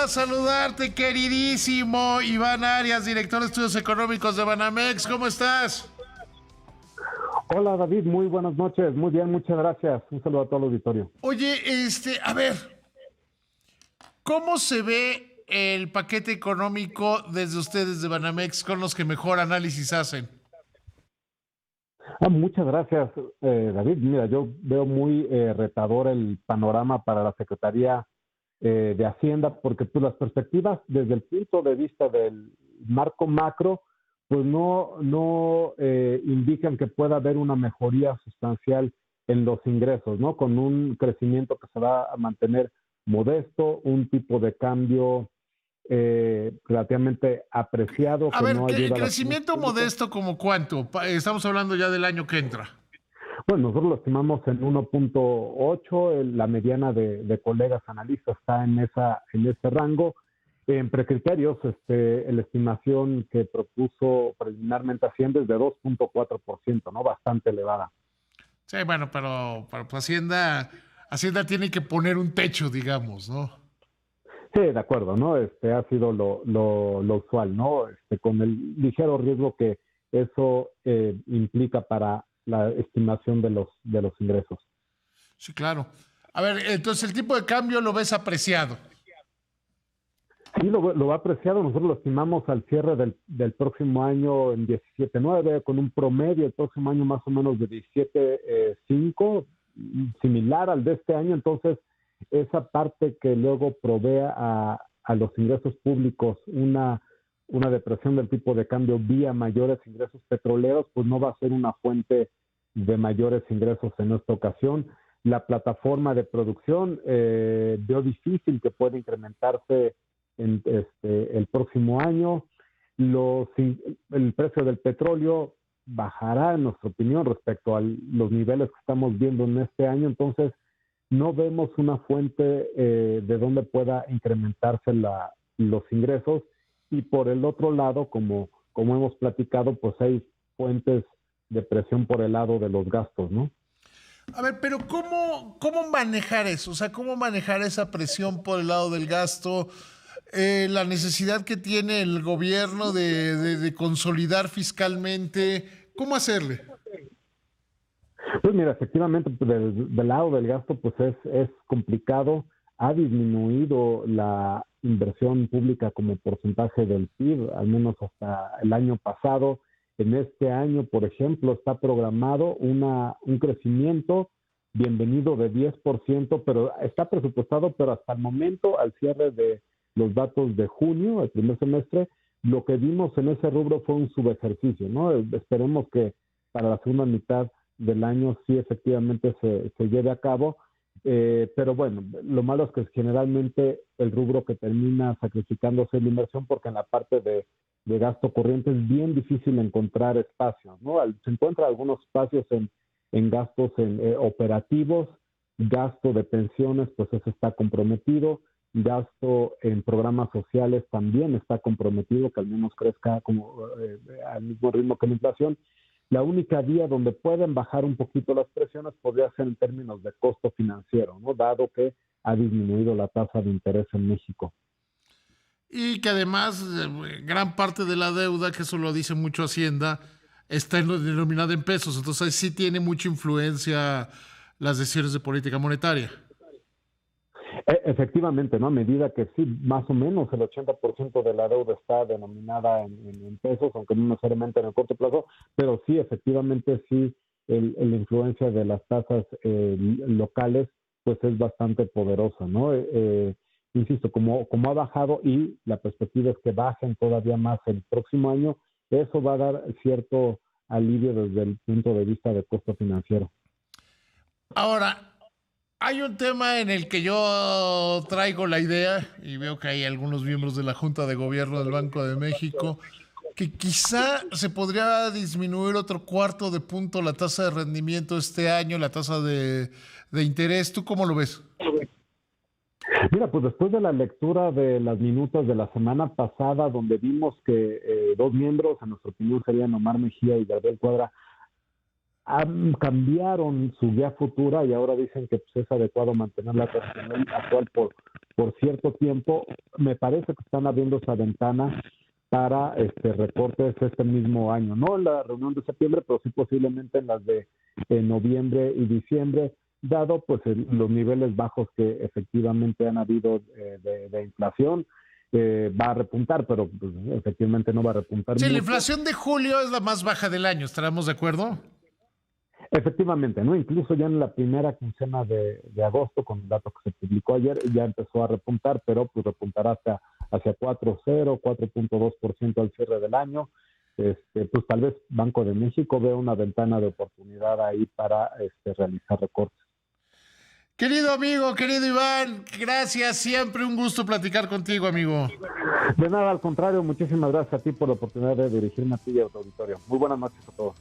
gusta saludarte, queridísimo Iván Arias, director de estudios económicos de Banamex. ¿Cómo estás? Hola David, muy buenas noches. Muy bien, muchas gracias. Un saludo a todo el auditorio. Oye, a ver, ¿cómo se ve el paquete económico desde ustedes de Banamex con los que mejor análisis hacen? Muchas gracias, David. Mira, yo veo muy retador el panorama para la Secretaría de Hacienda, porque pues, las perspectivas desde el punto de vista del marco macro, pues no indican que pueda haber una mejoría sustancial en los ingresos, ¿no? Con un crecimiento que se va a mantener modesto, un tipo de cambio relativamente apreciado A que ver, no ayuda a las finanzas crecimiento públicas. modesto como cuánto. Estamos hablando ya del año que entra. Bueno, nosotros lo estimamos en 1.8, la mediana de colegas analistas está en ese rango. En precriterios, la estimación que propuso preliminarmente Hacienda es de 2.4%, ¿no? Bastante elevada. Sí, bueno, pero pues Hacienda tiene que poner un techo, digamos, ¿no? Sí, de acuerdo, ¿no? Ha sido lo usual, ¿no? Con el ligero riesgo que eso implica para la estimación de los ingresos. Sí, claro. A ver, entonces el tipo de cambio lo ves apreciado. Sí, lo va apreciado. Nosotros lo estimamos al cierre del próximo año en 17.9, con un promedio el próximo año más o menos de 17.5, similar al de este año. Entonces, esa parte que luego provea a los ingresos públicos una depresión del tipo de cambio vía mayores ingresos petroleros, pues no va a ser una fuente de mayores ingresos en esta ocasión. La plataforma de producción veo difícil que pueda incrementarse en el próximo año. El precio del petróleo bajará, en nuestra opinión, respecto a los niveles que estamos viendo en este año. Entonces, no vemos una fuente de donde pueda incrementarse los ingresos. Y por el otro lado, como hemos platicado, pues hay fuentes de presión por el lado de los gastos, ¿no? A ver, pero ¿cómo manejar eso? O sea, ¿cómo manejar esa presión por el lado del gasto? La necesidad que tiene el gobierno de consolidar fiscalmente. ¿Cómo hacerle? Pues mira, efectivamente, pues, del lado del gasto, pues es complicado. Ha disminuido la inversión pública como porcentaje del PIB, al menos hasta el año pasado. En este año, por ejemplo, está programado un crecimiento bienvenido de 10%, pero está presupuestado, pero hasta el momento, al cierre de los datos de junio, el primer semestre, lo que vimos en ese rubro fue un subejercicio, ¿no? Esperemos que para la segunda mitad del año sí efectivamente se lleve a cabo, pero bueno, lo malo es que generalmente el rubro que termina sacrificándose es la inversión, porque en la parte de gasto corriente es bien difícil encontrar espacios, ¿no? Se encuentran algunos espacios en gastos operativos, gasto de pensiones, pues eso está comprometido, gasto en programas sociales también está comprometido, que al menos crezca como al mismo ritmo que la inflación. La única vía donde pueden bajar un poquito las presiones podría ser en términos de costo financiero, ¿no? Dado que ha disminuido la tasa de interés en México. Y que además gran parte de la deuda, que eso lo dice mucho Hacienda, está denominada en pesos. Entonces sí tiene mucha influencia las decisiones de política monetaria. Efectivamente, ¿no? A medida que sí, más o menos el 80% de la deuda está denominada en pesos, aunque no necesariamente en el corto plazo, pero sí, efectivamente, sí, la influencia de las tasas locales, pues es bastante poderosa, ¿no? Insisto, como ha bajado y la perspectiva es que bajen todavía más el próximo año, eso va a dar cierto alivio desde el punto de vista de costo financiero. Ahora, hay un tema en el que yo traigo la idea, y veo que hay algunos miembros de la Junta de Gobierno del Banco de México, que quizá se podría disminuir otro cuarto de punto la tasa de rendimiento este año, la tasa de interés. ¿Tú cómo lo ves? Mira, pues después de la lectura de las minutas de la semana pasada, donde vimos que dos miembros, en nuestra opinión serían Omar Mejía y Gabriel Cuadra, cambiaron su guía futura y ahora dicen que pues, es adecuado mantener la tasa actual por cierto tiempo. Me parece que están abriendo esa ventana para recortes este mismo año, no en la reunión de septiembre, pero sí posiblemente en las de noviembre y diciembre, dado pues los niveles bajos que efectivamente han habido de inflación. Va a repuntar, pero pues, efectivamente no va a repuntar Sí, mucho. la inflación de julio es la más baja del año, ¿estaremos de acuerdo? Efectivamente, ¿no? Incluso ya en la primera quincena de agosto, con el dato que se publicó ayer, ya empezó a repuntar, pero pues repuntará hacia 4.0, 4.2% al cierre del año. Pues tal vez Banco de México vea una ventana de oportunidad ahí para realizar recortes. Querido amigo, querido Iván, gracias, siempre un gusto platicar contigo, amigo. De nada, al contrario, muchísimas gracias a ti por la oportunidad de dirigirme a ti y a tu auditorio. Muy buenas noches a todos.